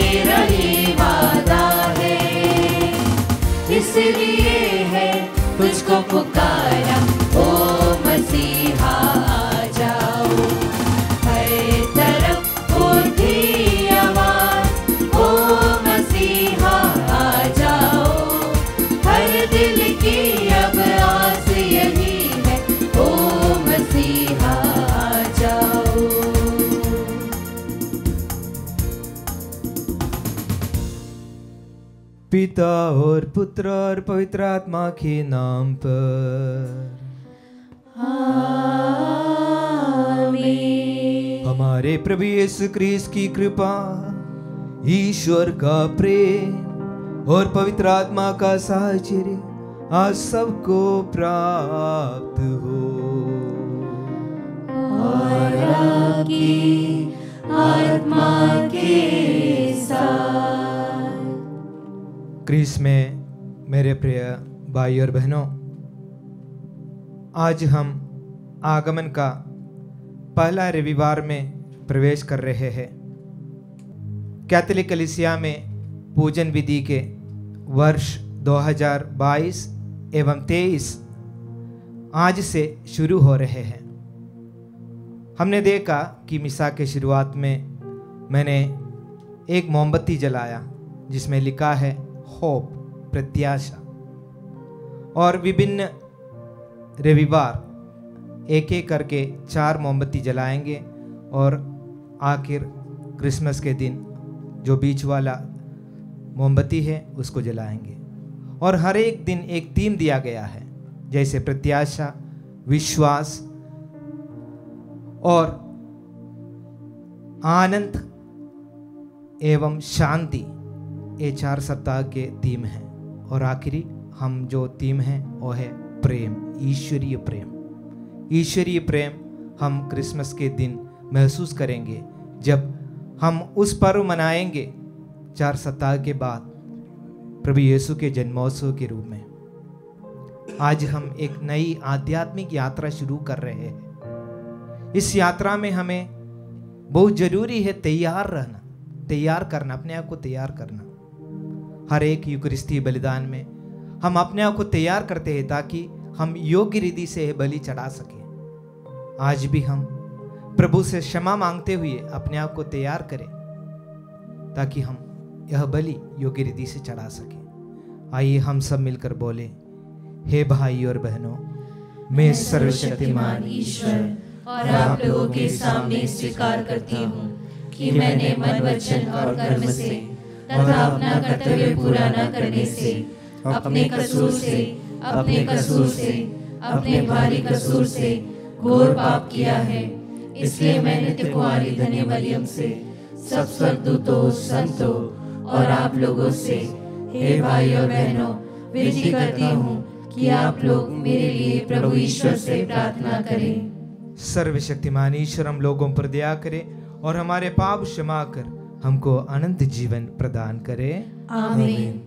तेरा ही वादा है, इसलिए है तुझको पुकारा, ओ मसीहा आ जाओ। हर तरफ उठी आवाज, ओ मसीहा आ जाओ। हर दिल की अब आस यही है, ओ मसीहा आ जाओ। पिता और पुत्र और पवित्र आत्मा के नाम पर आमीन। हमारे प्रभु यीशु क्रिस्त की कृपा, ईश्वर का प्रेम और पवित्र आत्मा का साहचर्य आज सबको प्राप्त हो। और आपकी आत्मा के साथ। क्रिस्त में मेरे प्रिय भाई और बहनों, आज हम आगमन का पहला रविवार में प्रवेश कर रहे हैं। कैथोलिक कलीसिया में पूजन विधि के वर्ष 2022 एवं 23 आज से शुरू हो रहे हैं। हमने देखा कि मिसा के शुरुआत में मैंने एक मोमबत्ती जलाया जिसमें लिखा है होप, प्रत्याशा, और विभिन्न रविवार एक एक करके 4 मोमबत्ती जलाएंगे और आखिर क्रिसमस के दिन जो बीच वाला मोमबत्ती है उसको जलाएंगे। और हर एक दिन एक थीम दिया गया है, जैसे प्रत्याशा, विश्वास और आनंद एवं शांति, ये 4 सप्ताह के थीम हैं। और आखिरी हम जो थीम है वो है प्रेम, ईश्वरीय प्रेम। ईश्वरीय प्रेम हम क्रिसमस के दिन महसूस करेंगे जब हम उस पर्व मनाएंगे 4 सप्ताह के बाद प्रभु यीशु के जन्मोत्सव के रूप में। आज हम एक नई आध्यात्मिक यात्रा शुरू कर रहे हैं। इस यात्रा में हमें बहुत जरूरी है तैयार रहना, तैयार करना, अपने आप को तैयार करना। हर एक यूकरिस्ती बलिदान में हम अपने आप को तैयार करते हैं ताकि हम योग्य रीति से बलि चढ़ा सकें। आज भी हम प्रभु से क्षमा मांगते हुए अपने आप को तैयार करें ताकि हम यह बलि योग्य रीति से चढ़ा सकें। आइए हम सब मिलकर बोले, हे भाई और बहनों, मैं सर्वशक्तिमान ईश्वर और आप लोगों के सामने स्वीकार करती हूँ कि मैंने मन, वचन और कर्म से तथा अपना कर्तव्य पूरा न करने से, अपने कसूर से, अपने भारी कसूर से घोर पाप किया है। इसलिए मैं नित्य कुंवारी धन्य मरियम से, सब स्वर्गदूतों, संतों और आप लोगों से, हे भाई और बहनों, विनती करती हूँ कि आप लोग मेरे लिए प्रभु ईश्वर से प्रार्थना करें। सर्वशक्तिमान ईश्वर हम लोगों पर दया करे और हमारे पाप क्षमा कर हमको अनंत जीवन प्रदान करे। आमीन।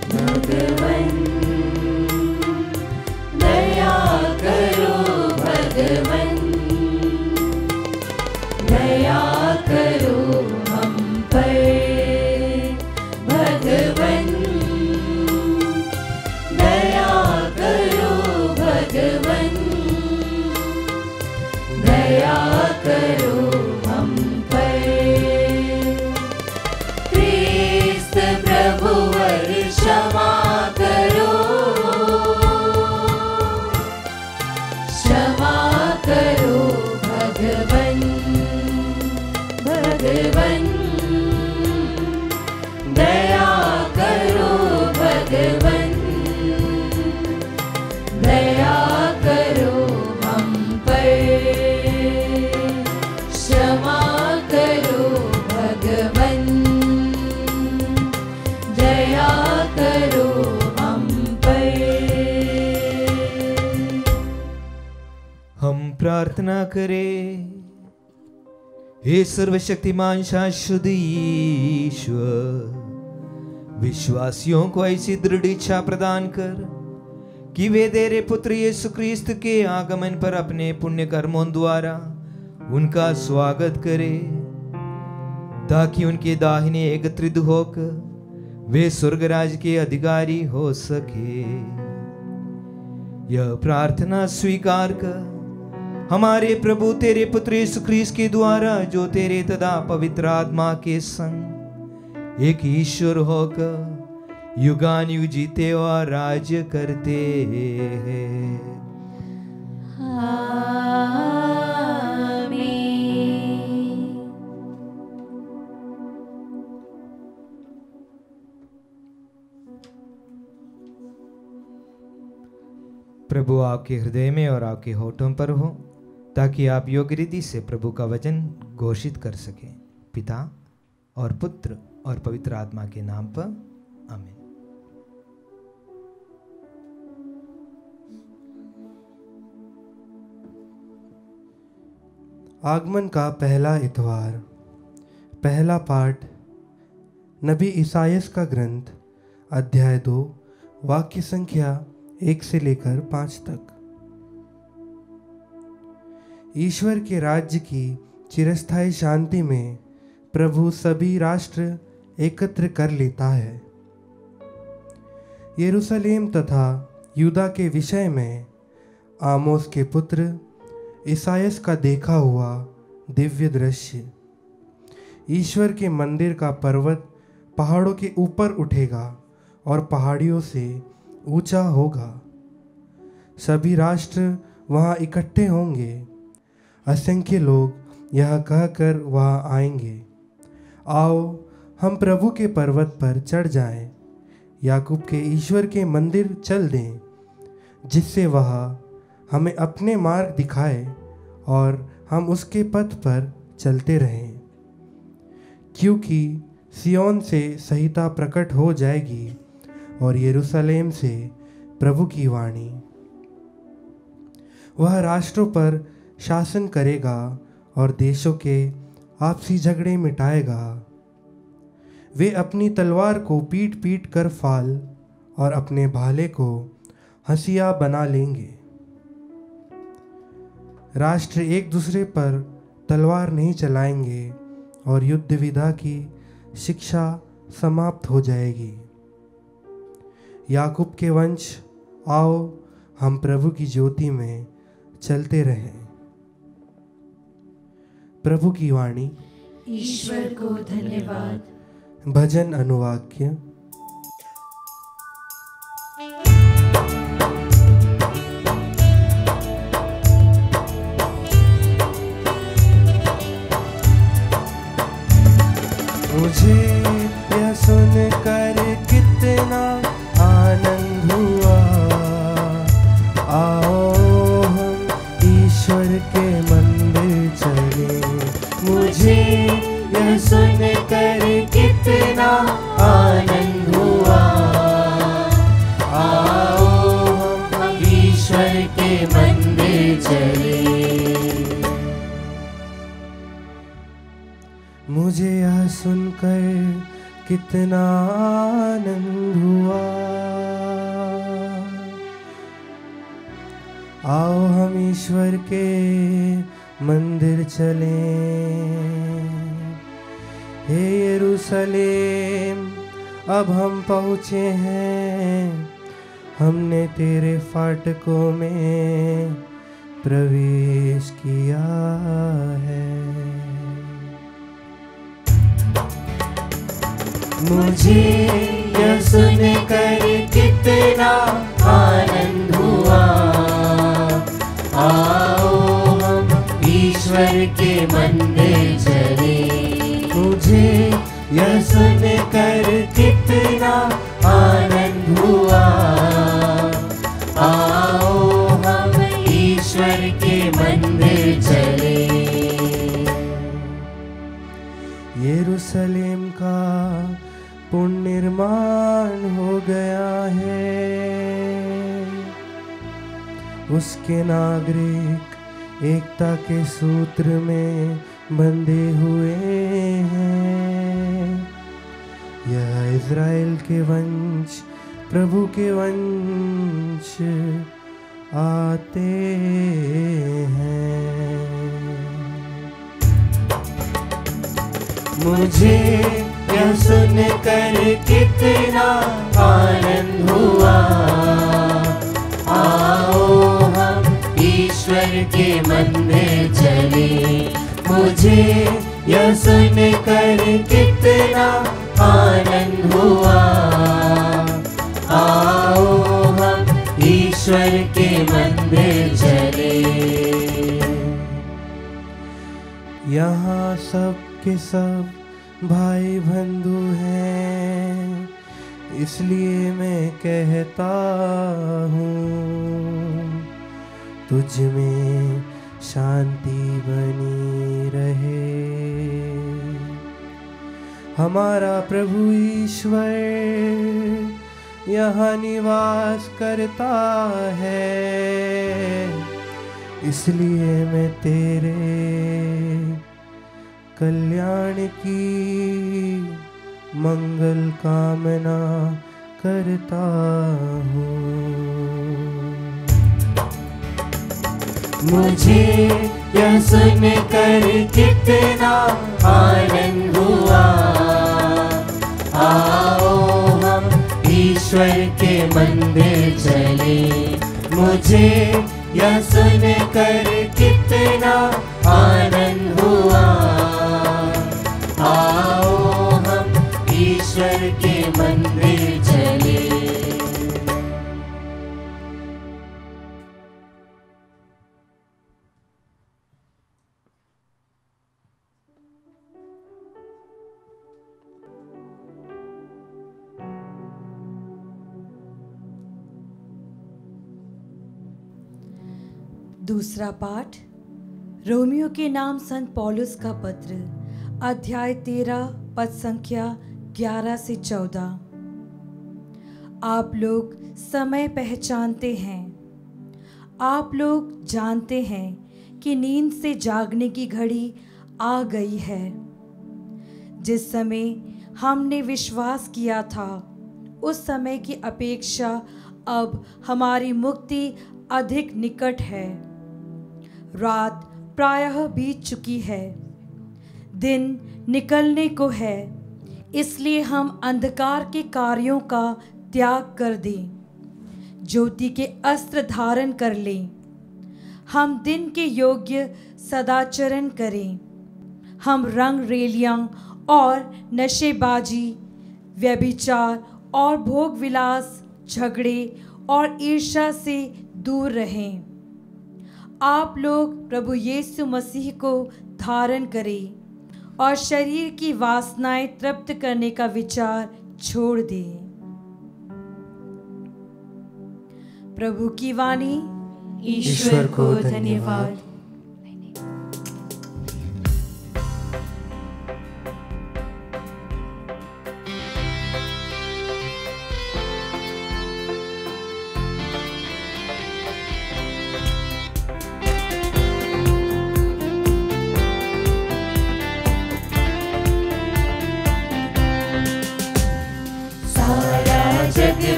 भगवन् प्रार्थना करें। हे सर्वशक्तिमान शाश्वत ईश्वर, विश्वासियों को ऐसी दृढ़ इच्छा प्रदान कर कि वे तेरे पुत्र यीशु ख्रीस्त के आगमन पर अपने पुण्य कर्मों द्वारा उनका स्वागत करें, ताकि उनके दाहिने एकत्रित होकर वे स्वर्गराज के अधिकारी हो सके। यह प्रार्थना स्वीकार कर हमारे प्रभु तेरे पुत्र यीशु ख्रीस्त के द्वारा, जो तेरे तथा पवित्र आत्मा के संग एक ईश्वर होकर युगानुयुग जीते और राज्य करते हैं। आमीन। प्रभु आपके हृदय में और आपके होठों पर हो, ताकि आप योग्य रीति से प्रभु का वचन घोषित कर सकें। पिता और पुत्र और पवित्र आत्मा के नाम पर आमीन। आगमन का पहला इतवार। पहला पाठ नबी ईसायास का ग्रंथ, अध्याय 2, वाक्य संख्या 1 से लेकर 5 तक। ईश्वर के राज्य की चिरस्थायी शांति में प्रभु सभी राष्ट्र एकत्र कर लेता है। यरूशलेम तथा यूदा के विषय में आमोस के पुत्र ईसायास का देखा हुआ दिव्य दृश्य। ईश्वर के मंदिर का पर्वत पहाड़ों के ऊपर उठेगा और पहाड़ियों से ऊंचा होगा। सभी राष्ट्र वहां इकट्ठे होंगे। असंख्य लोग यह कहकर वहां आएंगे, आओ हम प्रभु के पर्वत पर चढ़ जाएं, याकूब के ईश्वर के मंदिर चल दें, जिससे वह हमें अपने मार्ग दिखाए और हम उसके पथ पर चलते रहें। क्योंकि सियोन से संहिता प्रकट हो जाएगी और यरूशलेम से प्रभु की वाणी। वह राष्ट्रों पर शासन करेगा और देशों के आपसी झगड़े मिटाएगा। वे अपनी तलवार को पीट पीट कर फाल और अपने भाले को हंसिया बना लेंगे। राष्ट्र एक दूसरे पर तलवार नहीं चलाएंगे और युद्ध विधा की शिक्षा समाप्त हो जाएगी। याकूब के वंश, आओ हम प्रभु की ज्योति में चलते रहें। प्रभु की वाणी। ईश्वर को धन्यवाद। भजन अनुवाक्य। मुझे यह सुनकर कितना आनंद हुआ, आओ हम ईश्वर के मंदिर चले। मुझे यह सुनकर कितना आनंद हुआ, आओ हम ईश्वर के मंदिर चले। मुझे यह सुनकर कितना आनंद हुआ, आओ हम ईश्वर के मंदिर चलें। हे यरूशलेम, अब हम पहुँचे हैं, हमने तेरे फाटकों में प्रवेश किया है। मुझे यह सुनकर कितना आनंद हुआ, आओ हम ईश्वर के मंदिर चले। मुझे यह सुनकर कितना आनंद हुआ, आओ हम ईश्वर के मंदिर चले। यरूशलेम का पुनर्निर्माण हो गया है, उसके नागरिक एकता के सूत्र में बंधे हुए हैं। यह इज़राइल के वंश प्रभु के वंश आते हैं। मुझे यह सुनकर कितना आनंद हुआ। आओ हम ईश्वर के मंदिर चले। मुझे यह सुनकर कितना आनंद हुआ। आओ हम ईश्वर के मंदिर चले। यहाँ सब के सब भाई बंधु हैं, इसलिए मैं कहता हूँ तुझ में शांति बनी रहे। हमारा प्रभु ईश्वर यहाँ निवास करता है, इसलिए मैं तेरे कल्याण की मंगल कामना करता हूँ। मुझे यह सुनकर कितना आनंद हुआ। आओ हम ईश्वर के मंदिर चले। मुझे यह सुनकर कितना आनंद हुआ। आओ हम ईश्वर के मंदिर चले। दूसरा पाठ रोमियो के नाम संत पौलुस का पत्र, अध्याय 13 पद संख्या 11 से 14। आप लोग समय पहचानते हैं। आप लोग जानते हैं कि नींद से जागने की घड़ी आ गई है। जिस समय हमने विश्वास किया था उस समय की अपेक्षा अब हमारी मुक्ति अधिक निकट है। रात प्रायः बीत चुकी है, दिन निकलने को है। इसलिए हम अंधकार के कार्यों का त्याग कर दें, ज्योति के अस्त्र धारण कर लें। हम दिन के योग्य सदाचरण करें। हम रंग रेलियां और नशेबाजी, व्यभिचार और भोग विलास, झगड़े और ईर्ष्या से दूर रहें। आप लोग प्रभु यीशु मसीह को धारण करें और शरीर की वासनाएं तृप्त करने का विचार छोड़ दें। प्रभु की वाणी। ईश्वर को धन्यवाद।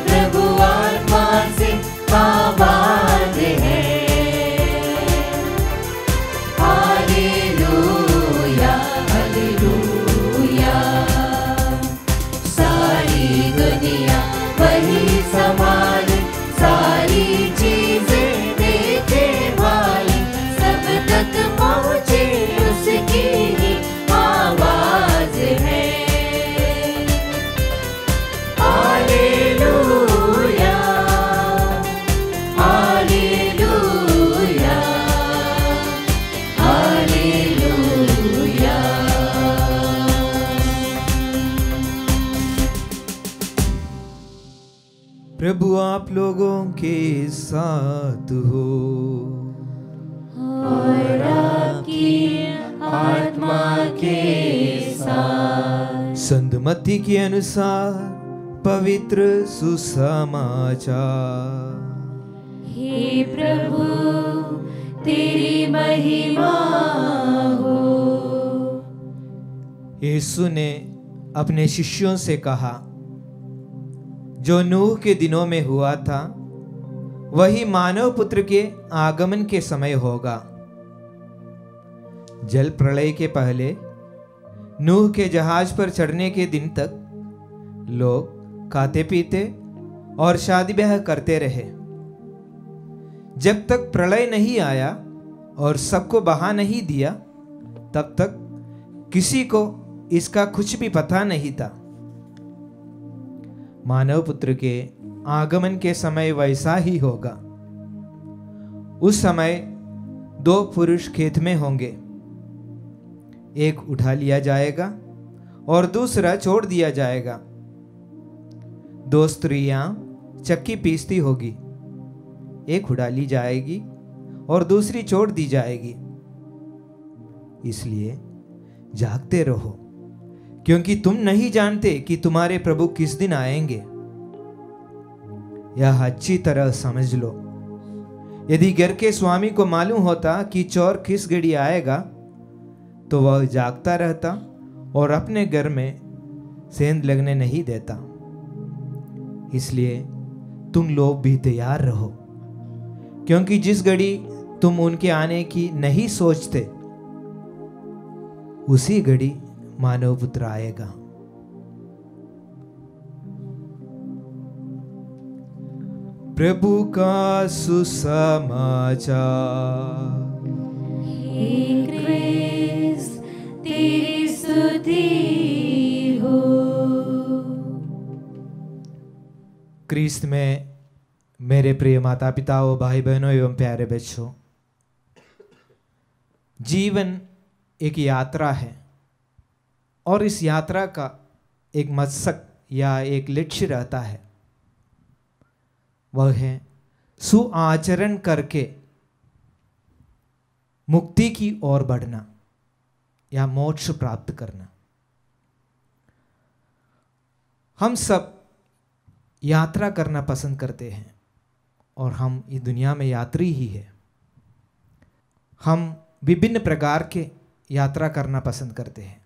प्रभु आत्मा से आबाद है। Hallelujah hallelujah. सारी दुनिया वही संभाले, सारी चीजें देखे वाली, सब तक पहुँचे उसकी ही आवाज है। प्रभु आप लोगों के साथ हो और आपकी आत्मा के साथ। संत मत्ती के अनुसार पवित्र सुसमाचार। हे प्रभु तेरी महिमा हो। यीशु ने अपने शिष्यों से कहा, जो नूह के दिनों में हुआ था वही मानव पुत्र के आगमन के समय होगा। जल प्रलय के पहले नूह के जहाज पर चढ़ने के दिन तक लोग खाते पीते और शादी ब्याह करते रहे। जब तक प्रलय नहीं आया और सबको बहा नहीं दिया, तब तक किसी को इसका कुछ भी पता नहीं था। मानव पुत्र के आगमन के समय वैसा ही होगा। उस समय 2 पुरुष खेत में होंगे, एक उठा लिया जाएगा और दूसरा छोड़ दिया जाएगा। 2 स्त्रियां चक्की पीसती होगी, एक उड़ा ली जाएगी और दूसरी छोड़ दी जाएगी। इसलिए जागते रहो, क्योंकि तुम नहीं जानते कि तुम्हारे प्रभु किस दिन आएंगे। यह अच्छी तरह समझ लो। यदि घर के स्वामी को मालूम होता कि चोर किस घड़ी आएगा, तो वह जागता रहता और अपने घर में सेंध लगने नहीं देता। इसलिए तुम लोग भी तैयार रहो, क्योंकि जिस घड़ी तुम उनके आने की नहीं सोचते, उसी घड़ी मानव पुत्र आएगा। प्रभु का सुसमाचार। हे क्रिस्त, तेरी स्तुति हो। क्रिस्त में मेरे प्रिय माता पिताओं, भाई बहनों एवं प्यारे बच्चों, जीवन एक यात्रा है और इस यात्रा का एक मकसद या एक लक्ष्य रहता है। वह है सुआचरण करके मुक्ति की ओर बढ़ना या मोक्ष प्राप्त करना। हम सब यात्रा करना पसंद करते हैं और हम इस दुनिया में यात्री ही है। हम विभिन्न प्रकार के यात्रा करना पसंद करते हैं।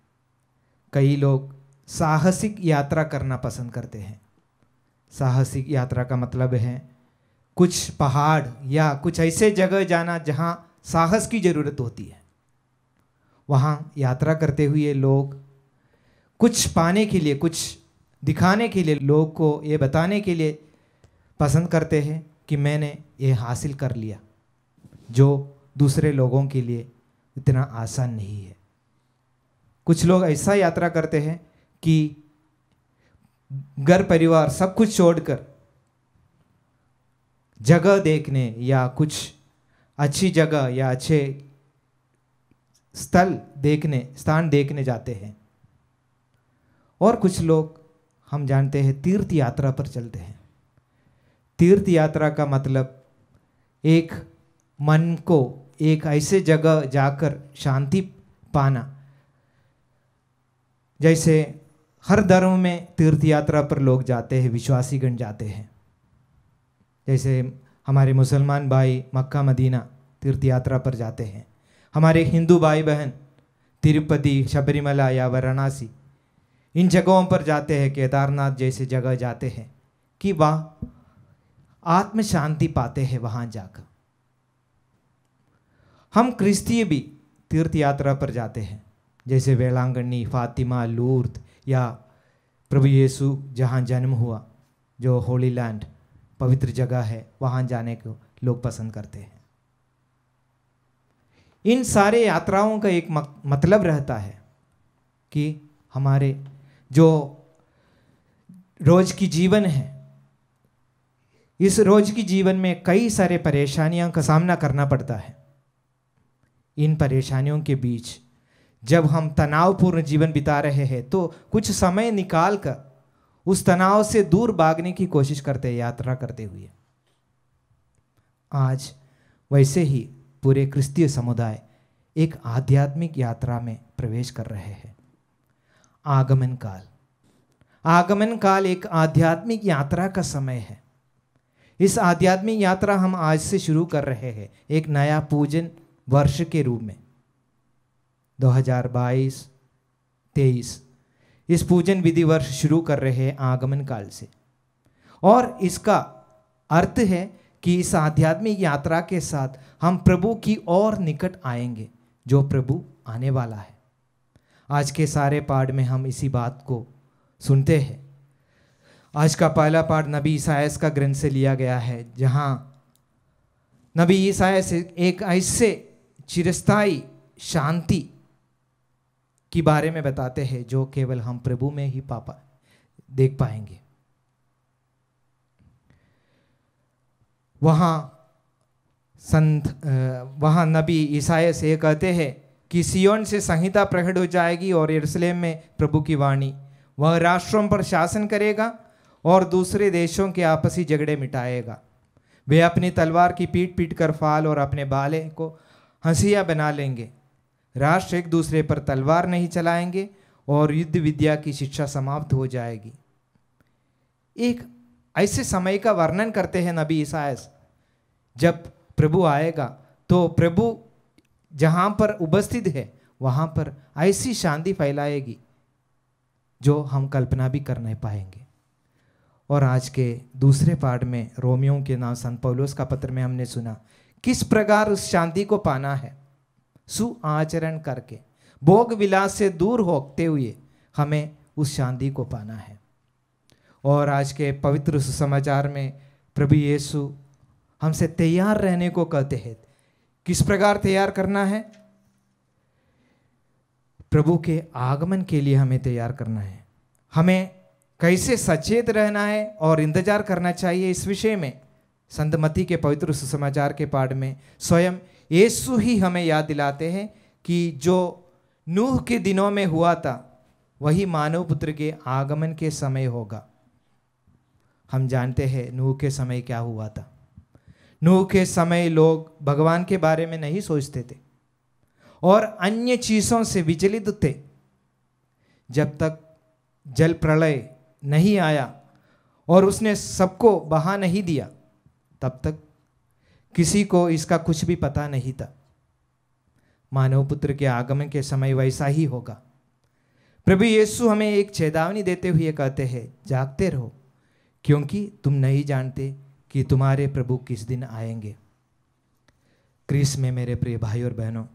कई लोग साहसिक यात्रा करना पसंद करते हैं। साहसिक यात्रा का मतलब है कुछ पहाड़ या कुछ ऐसे जगह जाना जहाँ साहस की ज़रूरत होती है। वहाँ यात्रा करते हुए लोग कुछ पाने के लिए, कुछ दिखाने के लिए, लोग को ये बताने के लिए पसंद करते हैं कि मैंने ये हासिल कर लिया, जो दूसरे लोगों के लिए इतना आसान नहीं है। कुछ लोग ऐसा यात्रा करते हैं कि घर परिवार सब कुछ छोड़कर जगह देखने या कुछ अच्छी जगह या अच्छे स्थान देखने जाते हैं। और कुछ लोग हम जानते हैं तीर्थ यात्रा पर चलते हैं। तीर्थ यात्रा का मतलब एक मन को एक ऐसे जगह जाकर शांति पाना। जैसे हर धर्म में तीर्थ यात्रा पर लोग जाते हैं, विश्वासीगण जाते हैं। जैसे हमारे मुसलमान भाई मक्का मदीना तीर्थ यात्रा पर जाते हैं। हमारे हिंदू भाई बहन तिरुपति, शबरीमला या वाराणसी इन जगहों पर जाते हैं, केदारनाथ जैसे जगह जाते हैं कि वह आत्म शांति पाते हैं वहाँ जाकर। हम क्रिस्तीय भी तीर्थ यात्रा पर जाते हैं, जैसे वेलांगनी, फातिमा, लूर्द या प्रभु यीशु जहाँ जन्म हुआ, जो होली लैंड पवित्र जगह है, वहाँ जाने को लोग पसंद करते हैं। इन सारे यात्राओं का एक मतलब रहता है कि हमारे जो रोज की जीवन है, इस रोज की जीवन में कई सारे परेशानियों का सामना करना पड़ता है। इन परेशानियों के बीच जब हम तनावपूर्ण जीवन बिता रहे हैं, तो कुछ समय निकाल कर उस तनाव से दूर भागने की कोशिश करते हैं यात्रा करते हुए। आज वैसे ही पूरे क्रिस्तीय समुदाय एक आध्यात्मिक यात्रा में प्रवेश कर रहे हैं। आगमन काल एक आध्यात्मिक यात्रा का समय है। इस आध्यात्मिक यात्रा हम आज से शुरू कर रहे हैं, एक नया पूजन वर्ष के रूप में 2022-23 इस पूजन विधि वर्ष शुरू कर रहे हैं आगमन काल से। और इसका अर्थ है कि इस आध्यात्मिक यात्रा के साथ हम प्रभु की और निकट आएंगे, जो प्रभु आने वाला है। आज के सारे पाठ में हम इसी बात को सुनते हैं। आज का पहला पाठ नबी ईसायास का ग्रंथ से लिया गया है, जहां नबी ईसायास एक ऐसे चिरस्थायी शांति के बारे में बताते हैं जो केवल हम प्रभु में ही देख पाएंगे। वहाँ नबी ईसायास ये कहते हैं कि सियोन से संहिता प्रकट हो जाएगी और यरूशलेम में प्रभु की वाणी। वह राष्ट्रों पर शासन करेगा और दूसरे देशों के आपसी झगड़े मिटाएगा। वे अपनी तलवार की पीट पीट कर फाल और अपने भाले को हंसिया बना लेंगे। राष्ट्र एक दूसरे पर तलवार नहीं चलाएंगे और युद्ध विद्या की शिक्षा समाप्त हो जाएगी। एक ऐसे समय का वर्णन करते हैं नबी ईसायास, जब प्रभु आएगा तो प्रभु जहाँ पर उपस्थित है वहाँ पर ऐसी शांति फैलाएगी जो हम कल्पना भी कर नहीं पाएंगे। और आज के दूसरे पाठ में रोमियों के नाम संत पौलुस का पत्र में हमने सुना किस प्रकार उस शांति को पाना है। सुआचरण करके भोग विलास से दूर होते हुए हमें उस शांति को पाना है। और आज के पवित्र सुसमाचार में प्रभु यीशु हमसे तैयार रहने को कहते हैं। किस प्रकार तैयार करना है? प्रभु के आगमन के लिए हमें तैयार करना है। हमें कैसे सचेत रहना है और इंतजार करना चाहिए, इस विषय में संत मत्ती के पवित्र सुसमाचार के पाठ में स्वयं यीशु ही हमें याद दिलाते हैं कि जो नूह के दिनों में हुआ था वही मानव पुत्र के आगमन के समय होगा। हम जानते हैं नूह के समय क्या हुआ था। नूह के समय लोग भगवान के बारे में नहीं सोचते थे और अन्य चीज़ों से विचलित थे। जब तक जल प्रलय नहीं आया और उसने सबको बहा नहीं दिया, तब तक किसी को इसका कुछ भी पता नहीं था। मानव पुत्र के आगमन के समय वैसा ही होगा। प्रभु यीशु हमें एक चेतावनी देते हुए कहते हैं, जागते रहो क्योंकि तुम नहीं जानते कि तुम्हारे प्रभु किस दिन आएंगे। क्रिस में मेरे प्रिय भाई और बहनों,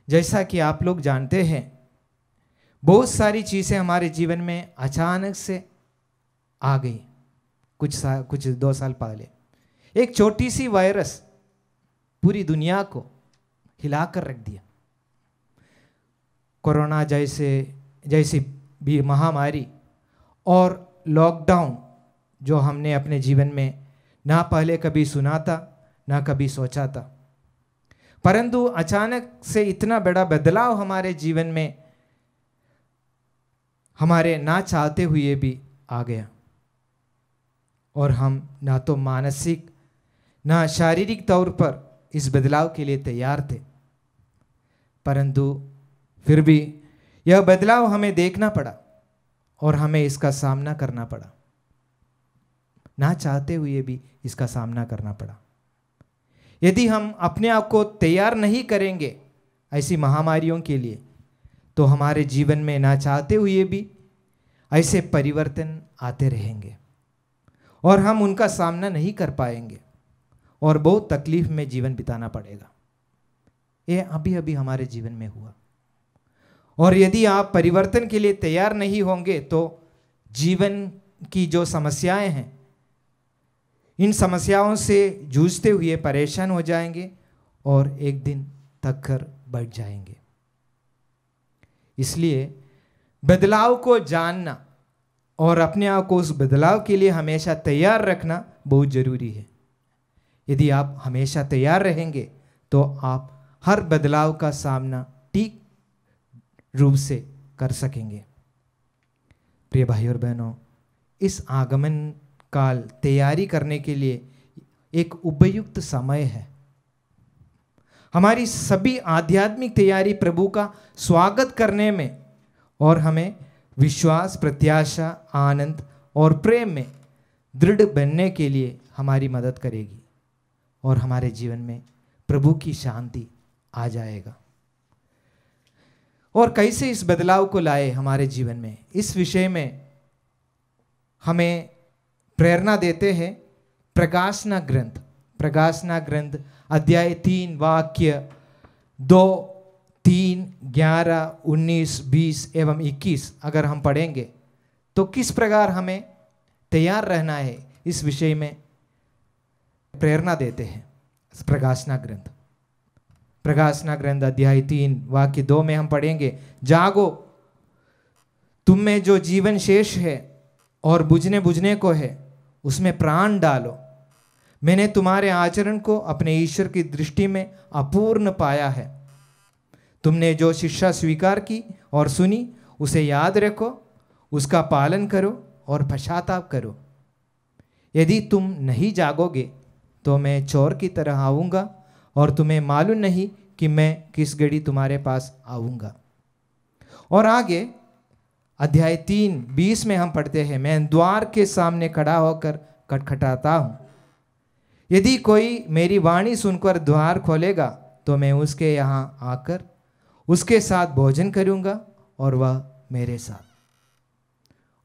जैसा कि आप लोग जानते हैं, बहुत सारी चीज़ें हमारे जीवन में अचानक से आ गई। कुछ 2 साल पहले एक छोटी सी वायरस पूरी दुनिया को हिलाकर रख दिया। कोरोना जैसी भी महामारी और लॉकडाउन जो हमने अपने जीवन में ना पहले कभी सुना था ना कभी सोचा था, परंतु अचानक से इतना बड़ा बदलाव हमारे जीवन में हमारे ना चाहते हुए भी आ गया। और हम ना तो मानसिक ना शारीरिक तौर पर इस बदलाव के लिए तैयार थे, परंतु फिर भी यह बदलाव हमें देखना पड़ा और हमें इसका सामना करना पड़ा। ना चाहते हुए भी इसका सामना करना पड़ा। यदि हम अपने आप को तैयार नहीं करेंगे ऐसी महामारियों के लिए, तो हमारे जीवन में ना चाहते हुए भी ऐसे परिवर्तन आते रहेंगे और हम उनका सामना नहीं कर पाएंगे और बहुत तकलीफ में जीवन बिताना पड़ेगा। ये अभी अभी हमारे जीवन में हुआ। और यदि आप परिवर्तन के लिए तैयार नहीं होंगे तो जीवन की जो समस्याएं हैं, इन समस्याओं से जूझते हुए परेशान हो जाएंगे और एक दिन थक कर बैठ जाएंगे। इसलिए बदलाव को जानना और अपने आप को उस बदलाव के लिए हमेशा तैयार रखना बहुत जरूरी है। यदि आप हमेशा तैयार रहेंगे तो आप हर बदलाव का सामना ठीक रूप से कर सकेंगे। प्रिय भाई और बहनों, इस आगमन काल तैयारी करने के लिए एक उपयुक्त समय है। हमारी सभी आध्यात्मिक तैयारी प्रभु का स्वागत करने में और हमें विश्वास, प्रत्याशा, आनंद और प्रेम में दृढ़ बनने के लिए हमारी मदद करेगी और हमारे जीवन में प्रभु की शांति आ जाएगा। और कैसे इस बदलाव को लाए हमारे जीवन में, इस विषय में हमें प्रेरणा देते हैं प्रकाशना ग्रंथ अध्याय 3 वाक्य 2, 3, 11, 19, 20 एवं 21 अगर हम पढ़ेंगे तो किस प्रकार हमें तैयार रहना है, इस विषय में प्रेरणा देते हैं। प्रकाशना ग्रंथ अध्याय 3 वाक्य 2 में हम पढ़ेंगे, जागो, तुम में जो जीवन शेष है और बुझने को है उसमें प्राण डालो। मैंने तुम्हारे आचरण को अपने ईश्वर की दृष्टि में अपूर्ण पाया है। तुमने जो शिक्षा स्वीकार की और सुनी उसे याद रखो, उसका पालन करो और पश्चाताप करो। यदि तुम नहीं जागोगे तो मैं चोर की तरह आऊँगा और तुम्हें मालूम नहीं कि मैं किस घड़ी तुम्हारे पास आऊँगा। और आगे अध्याय 3:20 में हम पढ़ते हैं, मैं द्वार के सामने खड़ा होकर खटखटाता हूँ। यदि कोई मेरी वाणी सुनकर द्वार खोलेगा तो मैं उसके यहाँ आकर उसके साथ भोजन करूँगा और वह मेरे साथ।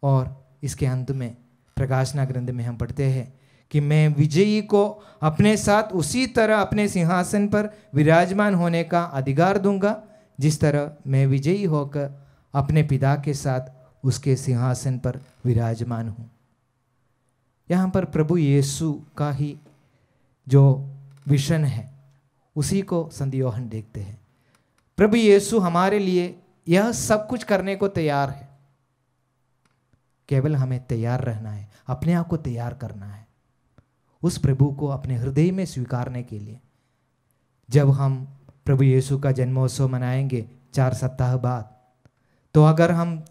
और इसके अंत में प्रकाशना ग्रंथ में हम पढ़ते हैं कि मैं विजयी को अपने साथ उसी तरह अपने सिंहासन पर विराजमान होने का अधिकार दूंगा जिस तरह मैं विजयी होकर अपने पिता के साथ उसके सिंहासन पर विराजमान हूँ। यहाँ पर प्रभु यीशु का ही जो विजन है उसी को संत यूहन्ना देखते हैं। प्रभु यीशु हमारे लिए यह सब कुछ करने को तैयार है, केवल हमें तैयार रहना है, अपने आप को तैयार करना है उस प्रभु को अपने हृदय में स्वीकारने के लिए। जब हम प्रभु यीशु का जन्मोत्सव मनाएंगे 4 सप्ताह बाद, तो अगर हम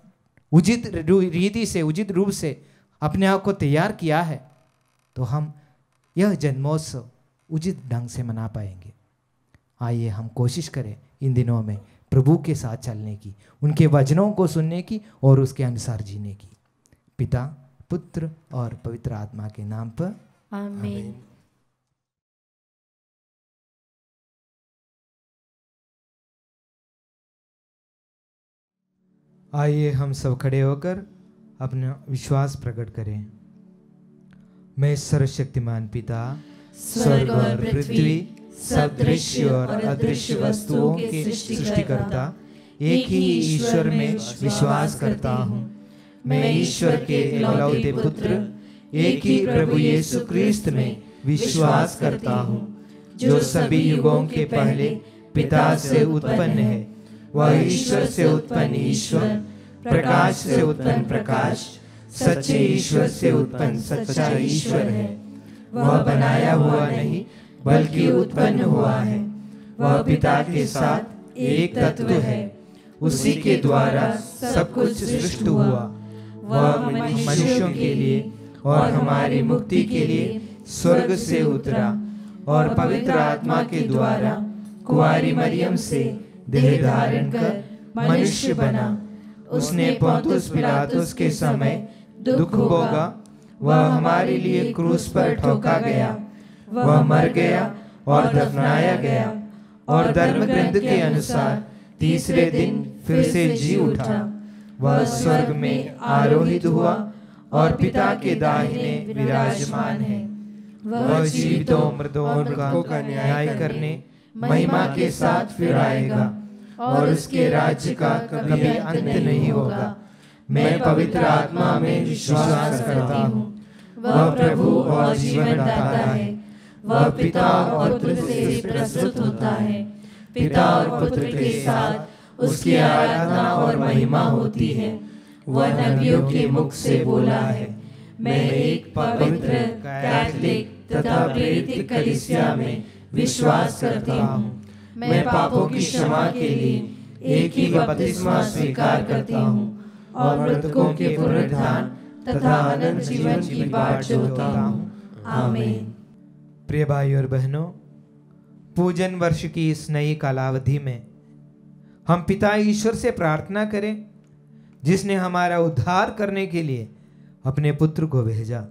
उचित रीति से, उचित रूप से अपने आप को तैयार किया है तो हम यह जन्मोत्सव उचित ढंग से मना पाएंगे। आइए हम कोशिश करें इन दिनों में प्रभु के साथ चलने की, उनके वचनों को सुनने की और उसके अनुसार जीने की। पिता, पुत्र और पवित्र आत्मा के नाम पर आमीन। आइए हम सब खड़े होकर अपना विश्वास प्रकट करें। मैं सर्वशक्तिमान पिता, स्वर्ग और पृथ्वी, सब दृश्य और अदृश्य वस्तुओं के सृष्टिकर्ता एक ही ईश्वर में विश्वास करता हूँ। मैं ईश्वर के इकलौते पुत्र एक ही प्रभु यीशु क्रिस्त में विश्वास करता हूँ, जो सभी युगों के पहले पिता से उत्पन्न है। वह ईश्वर से उत्पन्न ईश्वर, प्रकाश से उत्पन्न प्रकाश, सच्चे ईश्वर से उत्पन्न सच्चा ईश्वर है। वह बनाया हुआ नहीं बल्कि उत्पन्न हुआ है। वह पिता के साथ एक तत्व है। उसी के द्वारा सब कुछ सृष्टि हुआ। वह मनुष्यों के लिए और हमारी मुक्ति के लिए स्वर्ग से उतरा और पवित्र आत्मा के द्वारा कुंवारी मरियम से देह धारण कर मनुष्य बना। उसने पोंतुस पिलातुस के समय दुख भोगा। वह हमारे लिए क्रूस पर ठोका गया। वह मर गया और दफनाया गया और धर्म ग्रंथ के अनुसार तीसरे दिन फिर से जी उठा। वह स्वर्ग में आरोहित हुआ और पिता के दाहिने विराजमान है। वह जीवितों मृतों का न्याय करने महिमा के साथ फिर आएगा और उसके राज्य का कभी अंत नहीं होगा। मैं पवित्र आत्मा में विश्वास करता हूँ। वह प्रभु और जीवन दाता है। वह पिता और पुत्र से प्रस्तुत होता है। पिता और पुत्र के साथ उसकी आराधना और महिमा होती है। वह नबियों के मुख से बोला है। मैं एक पवित्र, कैथोलिक तथा प्रेरित कलीसिया में विश्वास करता हूँ। मैं पापों की क्षमा के लिए एक ही बपतिस्मा स्वीकार करता हूँ और मृतकों के पुनरुत्थान तथा अनंत जीवन की बाट जोहता हूँ। आमीन। प्रिय भाई और बहनों, पूजन वर्ष की इस नई कालावधि में हम पिता ईश्वर से प्रार्थना करें, जिसने हमारा उद्धार करने के लिए अपने पुत्र को भेजा।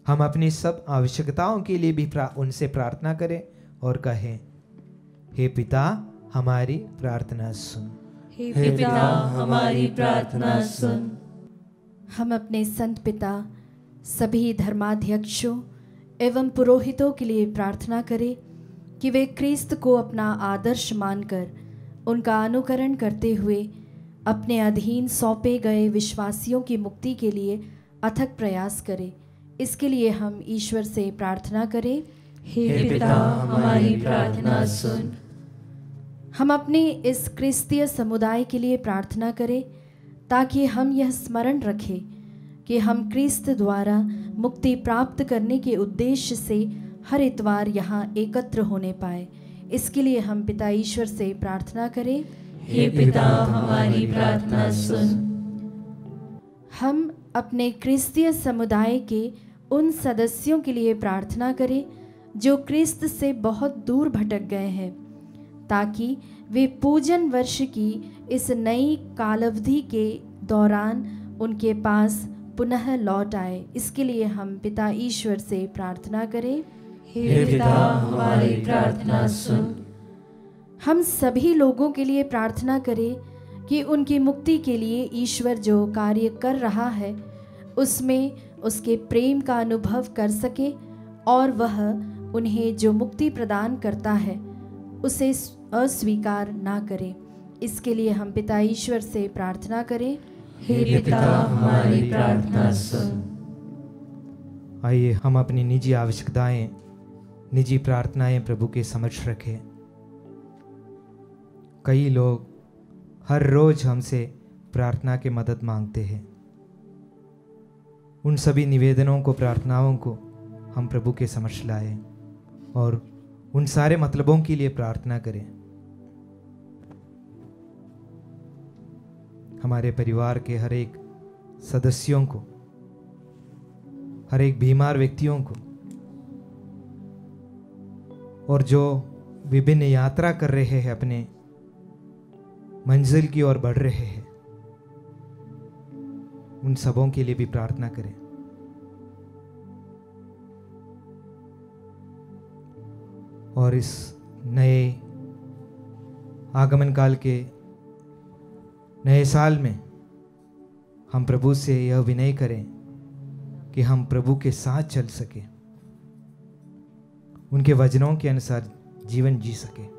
हम अपनी सब आवश्यकताओं के लिए भी उनसे प्रार्थना करें और कहें, हे पिता हमारी प्रार्थना सुन। हे पिता हमारी प्रार्थना सुन। हम अपने संत पिता, सभी धर्माध्यक्षों एवं पुरोहितों के लिए प्रार्थना करें कि वे क्रिस्त को अपना आदर्श मानकर उनका अनुकरण करते हुए अपने अधीन सौंपे गए विश्वासियों की मुक्ति के लिए अथक प्रयास करें। इसके लिए हम ईश्वर से प्रार्थना करें। हे पिता हमारी प्रार्थना सुन। हम अपने इस क्रिस्तीय समुदाय के लिए प्रार्थना करें ताकि हम यह स्मरण रखें कि हम क्रिस्त द्वारा मुक्ति प्राप्त करने के उद्देश्य से हर इतवार यहाँ एकत्र होने पाए। इसके लिए हम पिता ईश्वर से प्रार्थना करें। हे पिता हमारी प्रार्थना सुन। हम अपने क्रिस्तीय समुदाय के उन सदस्यों के लिए प्रार्थना करें जो क्रिस्त से बहुत दूर भटक गए हैं, ताकि वे पूजन वर्ष की इस नई कालावधि के दौरान उनके पास पुनः लौट आए। इसके लिए हम पिता ईश्वर से प्रार्थना करें। हे पिता हमारी प्रार्थना सुन। हम सभी लोगों के लिए प्रार्थना करें कि उनकी मुक्ति के लिए ईश्वर जो कार्य कर रहा है उसमें उसके प्रेम का अनुभव कर सके और वह उन्हें जो मुक्ति प्रदान करता है उसे अस्वीकार ना करे। इसके लिए हम पिता ईश्वर से प्रार्थना करें। हे पिता हमारी प्रार्थना सुन। आइए हम अपनी निजी आवश्यकताएं, निजी प्रार्थनाएं प्रभु के समक्ष रखें। कई लोग हर रोज हमसे प्रार्थना की मदद मांगते हैं। उन सभी निवेदनों को, प्रार्थनाओं को हम प्रभु के समक्ष लाएं और उन सारे मतलबों के लिए प्रार्थना करें। हमारे परिवार के हर एक सदस्यों को, हर एक बीमार व्यक्तियों को, और जो विभिन्न यात्रा कर रहे हैं, अपने मंजिल की ओर बढ़ रहे हैं, उन सबों के लिए भी प्रार्थना करें। और इस नए आगमन काल के नए साल में हम प्रभु से यह विनय करें कि हम प्रभु के साथ चल सके, उनके वचनों के अनुसार जीवन जी सके।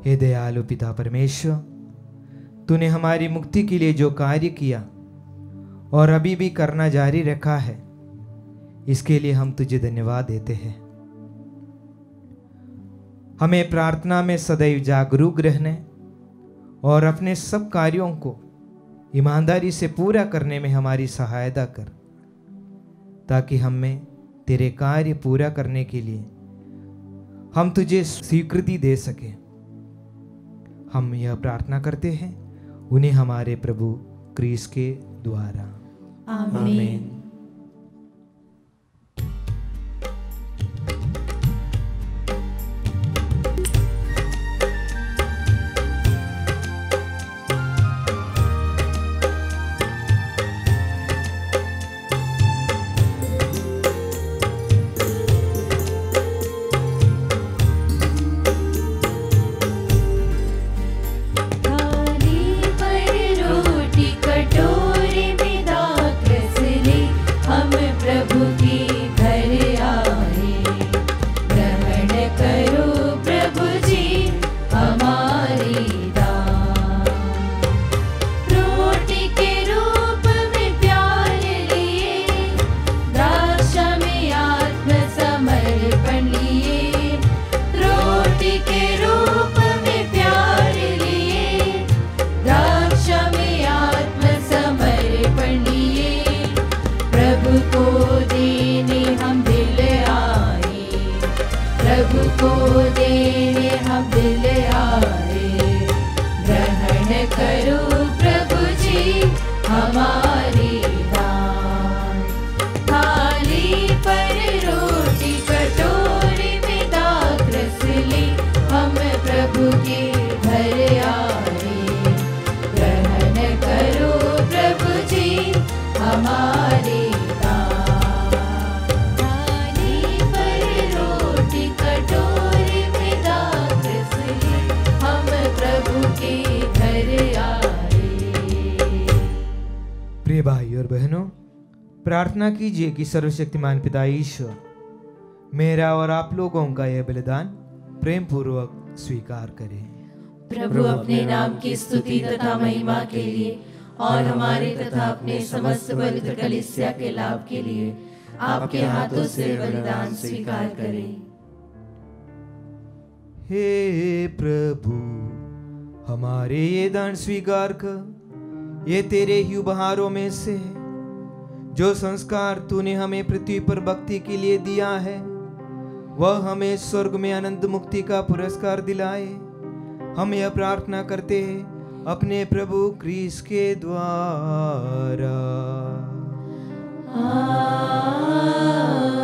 हे दयालु पिता परमेश्वर, तूने हमारी मुक्ति के लिए जो कार्य किया और अभी भी करना जारी रखा है, इसके लिए हम तुझे धन्यवाद देते हैं। हमें प्रार्थना में सदैव जागरूक रहने और अपने सब कार्यों को ईमानदारी से पूरा करने में हमारी सहायता कर, ताकि हमें तेरे कार्य पूरा करने के लिए हम तुझे स्वीकृति दे सके। हम यह प्रार्थना करते हैं उन्हें हमारे प्रभु क्रिस्त के द्वारा। आमीन। प्रभु के घर आए, ग्रहण करो प्रभु हमारे दान। थाली पर रोटी कटोरे में दाखरस ले, हम प्रभु के घर आए। प्रिय भाई और बहनों, प्रार्थना कीजिए कि सर्वशक्तिमान पिता ईश्वर मेरा और आप लोगों का यह बलिदान प्रेम पूर्वक स्वीकार करें। प्रभु अपने नाम की स्तुति तथा महिमा के लिए और हमारे तथा अपने समस्त पवित्र कलीसिया के लाभ के लिए आपके हाथों से बलिदान स्वीकार करें। हे प्रभु, हमारे ये दान स्वीकार कर। ये तेरे ही उपहारों में से है, जो संस्कार तूने हमें पृथ्वी पर भक्ति के लिए दिया है, वह हमें स्वर्ग में अनंत मुक्ति का पुरस्कार दिलाए। हम यह प्रार्थना करते हैं अपने प्रभु क्रिस्त के द्वारा।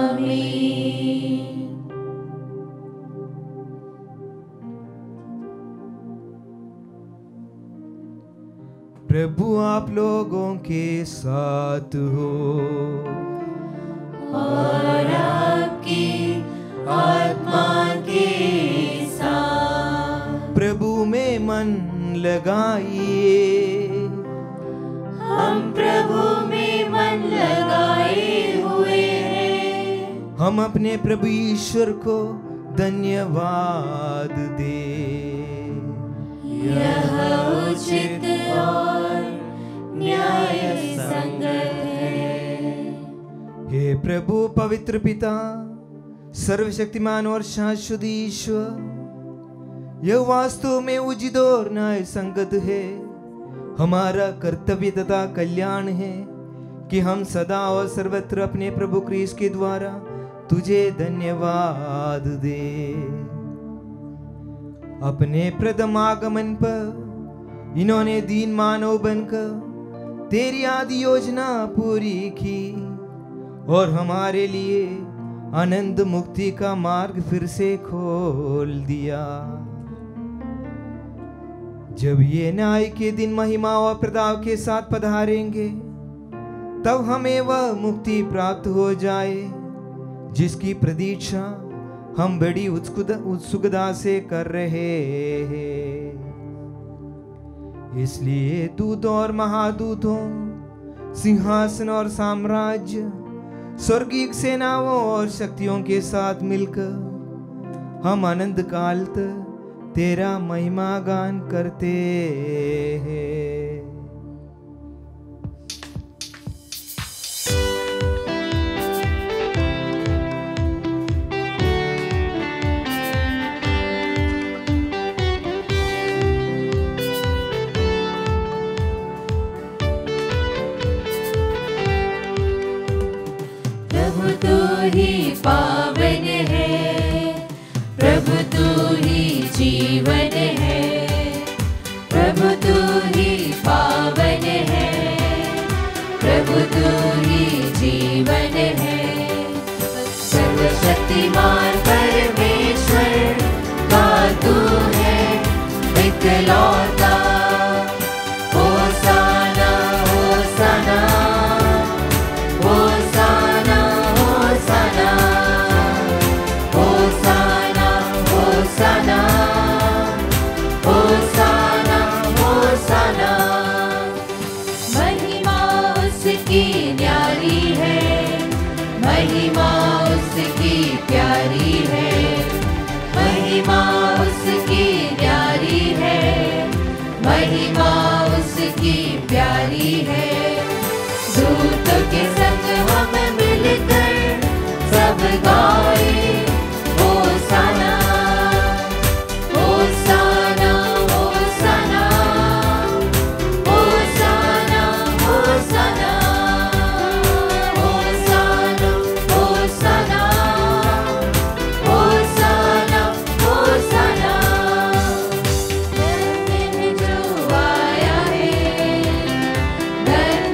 आमीन। प्रभु आप लोगों के साथ हो और आपकी आत्मा के साथ। प्रभु में मन लगाइए। हम प्रभु में मन लगाए हुए हैं। हम अपने प्रभु ईश्वर को धन्यवाद दें। यह उचित और न्याय संगत है। हे प्रभु पवित्र पिता, सर्वशक्तिमान और शाश्वत ईश्वर, यह वास्तव में उचित और न्याय संगत है। हमारा कर्तव्य तथा कल्याण है कि हम सदा और सर्वत्र अपने प्रभु क्रिस्त के द्वारा तुझे धन्यवाद दे। अपने प्रथम आगमन पर इन्होंने दीन मानव बनकर तेरी आदि योजना पूरी की और हमारे लिए अनंत मुक्ति का मार्ग फिर से खोल दिया। जब ये न्याय के दिन महिमा और प्रताप के साथ पधारेंगे, तब हमें वह मुक्ति प्राप्त हो जाए जिसकी प्रतीक्षा हम बड़ी उत्सुकता से कर रहे हैं। इसलिए दूत और महादूतों, सिंहासन और साम्राज्य, स्वर्गीय सेनाओं और शक्तियों के साथ मिलकर हम अनंत काल तक तेरा महिमा गान करते हैं। प्रभु तू ही पावन है, प्रभु तू ही जीवन है। प्रभु तू ही पावन है, प्रभु तू ही जीवन है। सर्वशक्तिमान परमेश्वर का तू है इकलौता। होसाना होसाना होसाना होसाना होसाना होसाना होसाना होसाना। महिमा उसकी न्यारी है, महिमा उसकी प्यारी है, महिमा उसकी न्यारी है, महिमा उसकी प्यारी है। दूतों के संग हम मिलकर सब गाए होसाना होसाना होसाना होसाना होसाना होसाना होसाना होसाना होसाना। धन्य है जो आया है, धन्य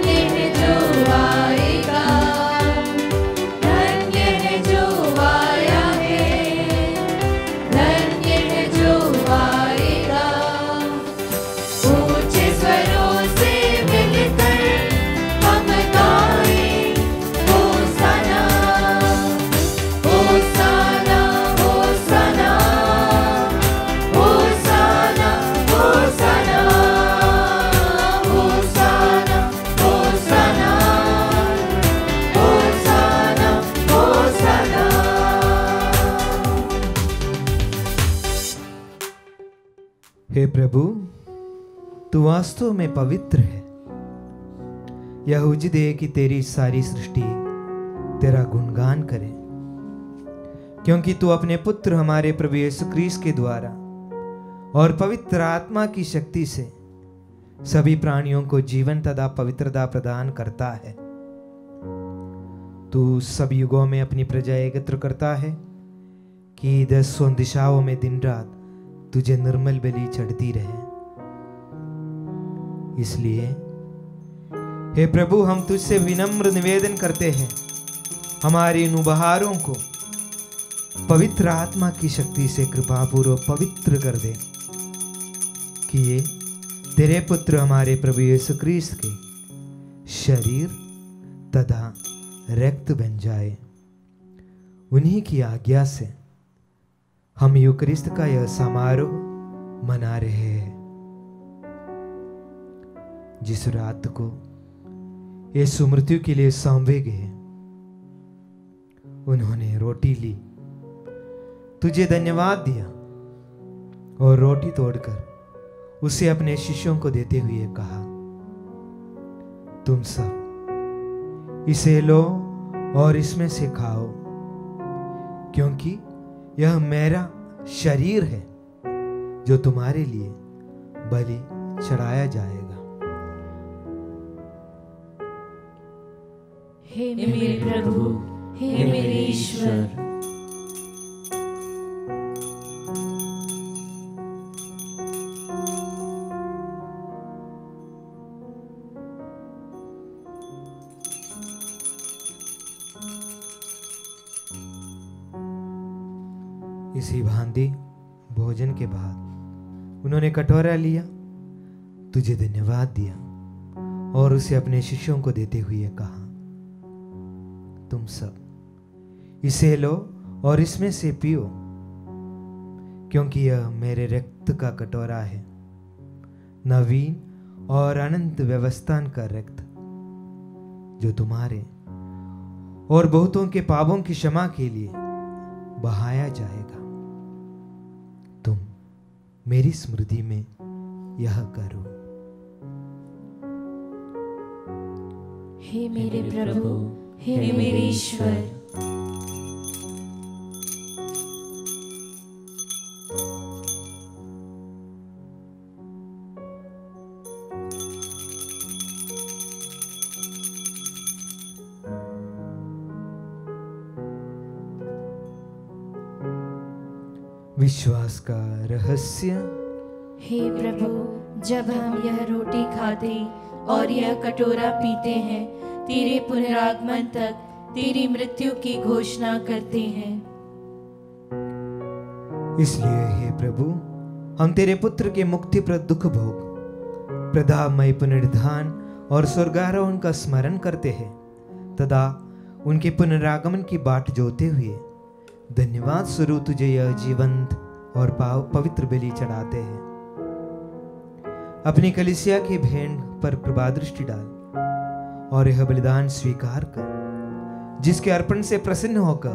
हे प्रभु, तू वास्तव में पवित्र है। यह उचित है कि तेरी सारी सृष्टि तेरा गुणगान करे, क्योंकि तू अपने पुत्र हमारे प्रभु यीशु ख्रीस्त के द्वारा और पवित्र आत्मा की शक्ति से सभी प्राणियों को जीवन तथा पवित्रता प्रदान करता है। तू सब युगों में अपनी प्रजा एकत्र करता है कि 10 दिशाओं में दिन रात तुझे निर्मल बलि चढ़ती रहे। इसलिए हे प्रभु, हम तुझसे विनम्र निवेदन करते हैं, हमारे इन उपहारों को पवित्र आत्मा की शक्ति से कृपापूर्वक पवित्र कर दे, कि ये तेरे पुत्र हमारे प्रभु यीशु ख्रीस्त के शरीर तथा रक्त बन जाए। उन्हीं की आज्ञा से हम यूकरिस्त का यह समारोह मना रहे हैं। जिस रात को यीशु मृत्यु के लिए सौंपे गए, उन्होंने रोटी ली, तुझे धन्यवाद दिया और रोटी तोड़कर उसे अपने शिष्यों को देते हुए कहा, तुम सब इसे लो और इसमें से खाओ, क्योंकि यह मेरा शरीर है जो तुम्हारे लिए बलि चढ़ाया जाएगा। हे मेरे प्रभु, हे मेरे ईश्वर, इसी भांति भोजन के बाद उन्होंने कटोरा लिया, तुझे धन्यवाद दिया और उसे अपने शिष्यों को देते हुए कहा, तुम सब इसे लो और इसमें से पियो, क्योंकि यह मेरे रक्त का कटोरा है, नवीन और अनंत व्यवस्थान का रक्त, जो तुम्हारे और बहुतों के पापों की क्षमा के लिए बहाया जाएगा। तुम मेरी स्मृति में यह करो। हे मेरे प्रभु, हे मेरे ईश्वर, विश्वास का रहस्य। हे प्रभु, जब हम यह रोटी खाते और यह कटोरा पीते हैं, तेरे पुनरागमन तक तेरी मृत्यु की घोषणा करते हैं। इसलिए हे प्रभु, हम तेरे पुत्र के मुक्तिप्रद दुख भोग, प्रतापमय पुनरुत्थान और स्वर्गारोहण का स्मरण करते हैं तथा उनके पुनरागमन की बाट जोते हुए धन्यवाद स्वरूप तुझे यह जीवंत और पवित्र बलि चढ़ाते हैं। अपनी कलीसिया की भेंट पर कृपा दृष्टि डाल और यह बलिदान स्वीकार कर, जिसके अर्पण से प्रसन्न होकर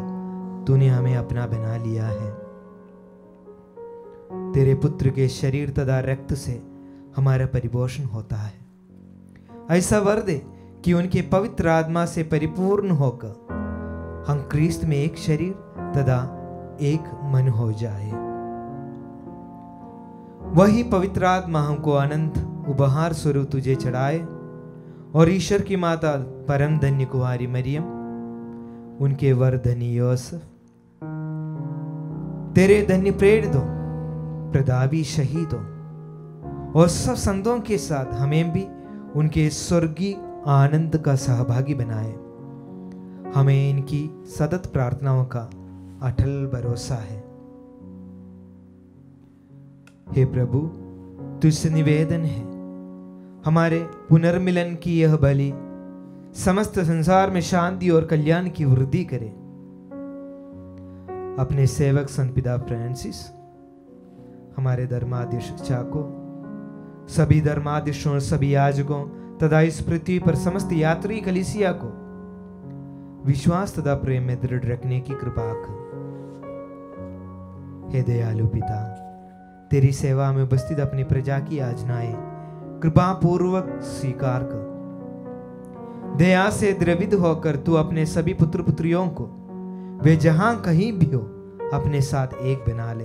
तूने हमें अपना बना लिया है। तेरे पुत्र के शरीर तथा रक्त से हमारा परिपोषण होता है। ऐसा वर दे कि उनके पवित्र आत्मा से परिपूर्ण होकर हम क्रिस्त में एक शरीर तथा एक मन हो जाए। वही पवित्र आत्मा हमको अनंत उपहार स्वरूप तुझे चढ़ाए और ईश्वर की माता परम धन्य कुमारी मरियम, उनके वर धनी यूसुफ, तेरे धन्य प्रेरितों, प्रतापी शहीदों और सब संतों के साथ हमें भी उनके स्वर्गीय आनंद का सहभागी बनाए। हमें इनकी सतत प्रार्थनाओं का अटल भरोसा है। हे प्रभु, तुझसे निवेदन है, हमारे पुनर्मिलन की यह बलि समस्त संसार में शांति और कल्याण की वृद्धि करे। अपने सेवक संत पिता फ्रांसिस, हमारे धर्माध्यक्ष चाको, सभी धर्माध्यक्षों और सभी याजकों तथा इस पृथ्वी पर समस्त यात्री कलीसिया को विश्वास तथा प्रेम में दृढ़ रखने की कृपा कर। हे दयालु पिता, तेरी सेवा में उपस्थित अपनी प्रजा की याचनाएं कृपा पूर्वक स्वीकार कर। दया से द्रवित होकर तू अपने सभी पुत्र पुत्रियों को वे जहां कहीं भी हो अपने साथ एक बना ले।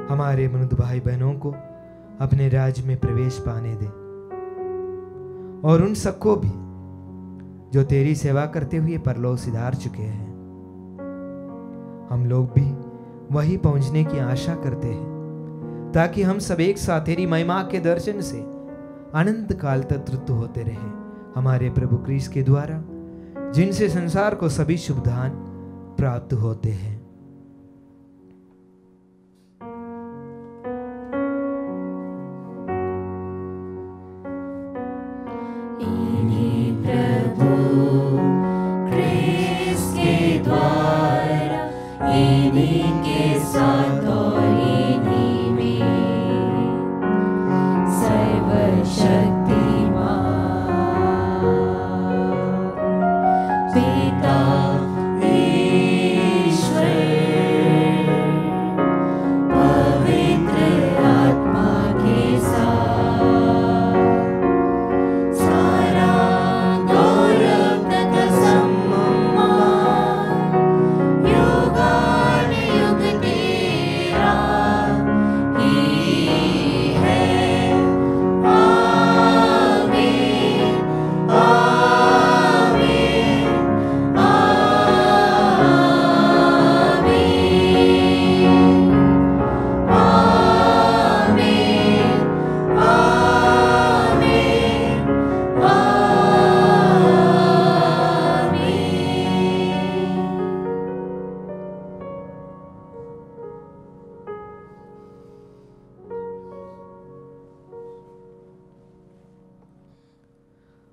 हमारे मनुष्य भाई बहनों को अपने राज्य में प्रवेश पाने दे और उन सबको भी जो तेरी सेवा करते हुए परलोक सिधार चुके हैं। हम लोग भी वही पहुंचने की आशा करते हैं ताकि हम सब एक साथ तेरी महिमा के दर्शन से अनंत काल तक तृप्त होते रहे। हमारे प्रभु क्रिस्त के द्वारा जिनसे संसार को सभी शुभ दान प्राप्त होते हैं।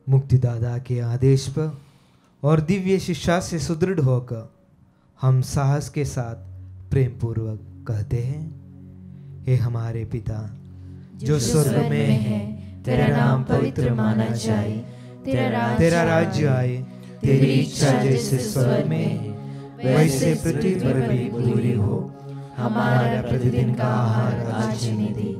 मुक्तिदाता के आदेश पर और दिव्य शिक्षा से सुदृढ़ होकर हम साहस के साथ प्रेम पूर्वक कहते हैं, हे हमारे पिता जो स्वर्ग में है, तेरा नाम पवित्र माना जाए, तेरा राज्य आए, तेरी इच्छा जैसे स्वर्ग में है वैसे पृथ्वी पर भी पूरी हो। हमारा प्रतिदिन का आहार आज हमें दे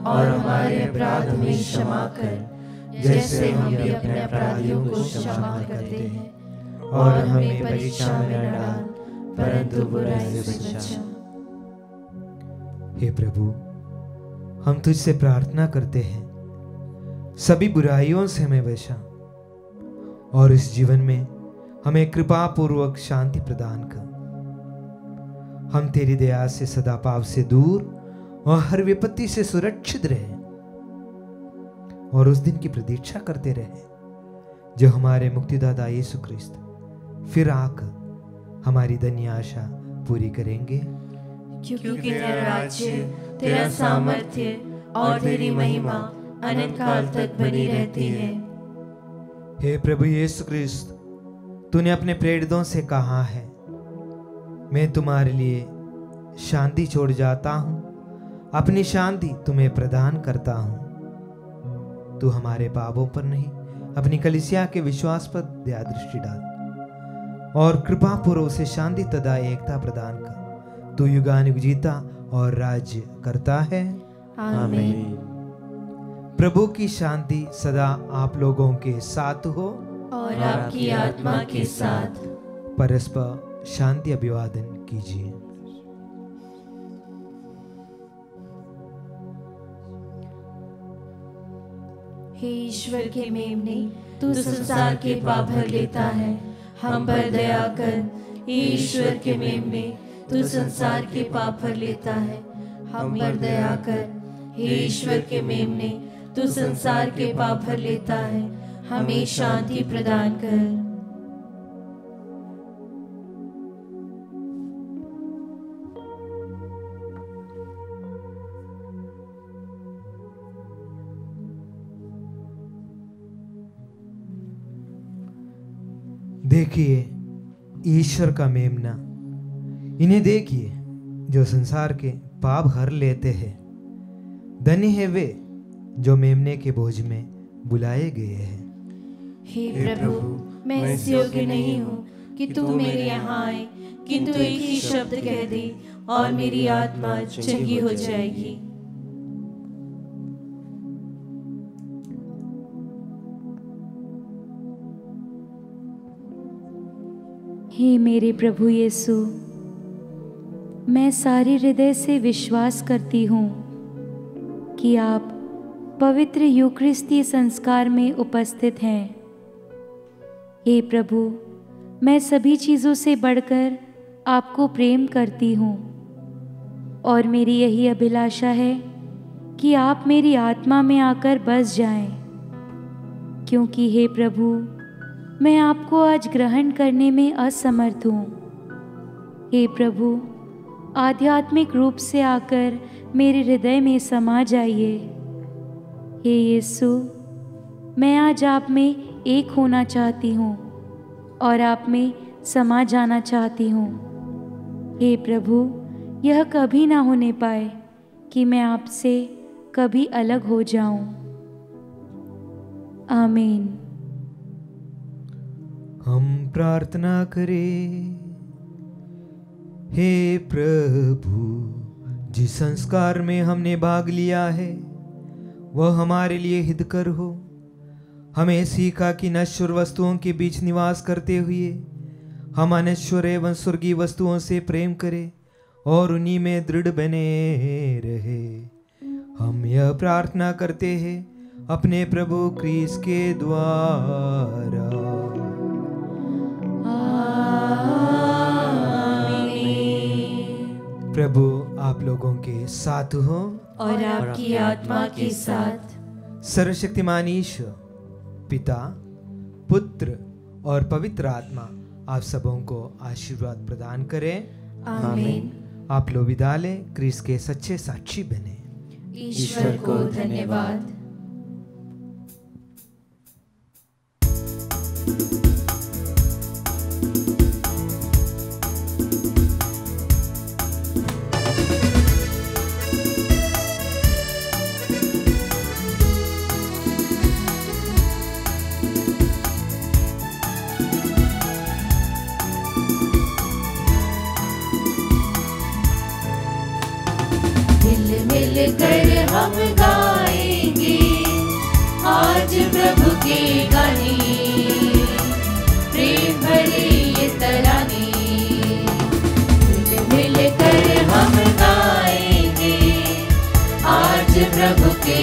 और हमारे अपराध हमें क्षमा कर जैसे हम भी अपने अपराधियों को क्षमा करते हैं, और हमें परीक्षा में न डाल परंतु बुराई से बचा। हे प्रभु, हम तुझसे प्रार्थना करते हैं सभी बुराइयों से हमें बचा और इस जीवन में हमें कृपा पूर्वक शांति प्रदान कर। हम तेरी दया से सदा पाप से दूर और हर विपत्ति से सुरक्षित रहे और उस दिन की प्रतीक्षा करते रहे जो हमारे मुक्तिदाता यीशु ख्रिस्त फिर आकर हमारी धन्य आशा पूरी करेंगे। क्योंकि तेरा राज्य, तेरा सामर्थ्य और तेरी महिमा अनंत काल तक बनी रहती है। हे प्रभु यीशु ख्रिस्त, तूने अपने प्रेरितों से कहा है, मैं तुम्हारे लिए शांति छोड़ जाता हूं, अपनी शांति तुम्हें प्रदान करता हूं। तू हमारे पापों पर नहीं अपनी कलीसिया के विश्वास पर दया दृष्टि डाल और कृपा पूर्वक उसे शांति तथा एकता प्रदान कर। तू युगानुयुग जीता और राज्य करता है। आमीन। प्रभु की शांति सदा आप लोगों के साथ हो और आपकी आत्मा के साथ। परस्पर शांति अभिवादन कीजिए। हे ईश्वर के मेमने, तू संसार के पाप भर लेता है, हम पर दया कर। हे ईश्वर के मेमने, तू संसार के पाप भर लेता है, हम पर दया कर। हे ईश्वर के मेमने, तू संसार के पाप भर लेता है, हमें शांति प्रदान कर। देखिए ईश्वर का मेमना, इन्हें देखिए जो संसार के पाप हर लेते हैं। धन्य है वे जो मेमने के भोज में बुलाए गए हैं। हे प्रभु, मैं इस योग्य नहीं हूँ कि तू मेरे यहाँ आए, किंतु एक ही शब्द कह दे और मेरी आत्मा चंगी हो जाएगी। हे मेरे प्रभु यीशु, मैं सारे हृदय से विश्वास करती हूँ कि आप पवित्र यूकरिस्तीय संस्कार में उपस्थित हैं। हे प्रभु, मैं सभी चीज़ों से बढ़कर आपको प्रेम करती हूँ और मेरी यही अभिलाषा है कि आप मेरी आत्मा में आकर बस जाएं, क्योंकि हे प्रभु, मैं आपको आज ग्रहण करने में असमर्थ हूँ। हे प्रभु, आध्यात्मिक रूप से आकर मेरे हृदय में समा जाइए। हे यीशु, मैं आज आप में एक होना चाहती हूँ और आप में समा जाना चाहती हूँ। हे प्रभु, यह कभी ना होने पाए कि मैं आपसे कभी अलग हो जाऊं। आमीन। हम प्रार्थना करें। हे प्रभु, जिस संस्कार में हमने भाग लिया है वह हमारे लिए हितकर हो। हमें सीखा कि नश्वर वस्तुओं के बीच निवास करते हुए हम अनश्वर एवं स्वर्गीय वस्तुओं से प्रेम करें और उन्हीं में दृढ़ बने रहे। हम यह प्रार्थना करते हैं अपने प्रभु क्रिस्त के द्वारा। प्रभु आप लोगों के साथ हो और आपकी आत्मा के साथ। सर्वशक्तिमान ईश्वर पिता, पुत्र और पवित्र आत्मा आप सबों को आशीर्वाद प्रदान करें। आमीन। आप लोग विदा लें, क्रिस्त के सच्चे साक्षी बने। ईश्वर को धन्यवाद। मिलकर हम गाएंगे आज प्रभु के गाने, प्रेम भरे ये तराने। मिलकर हम गाएंगे आज प्रभु के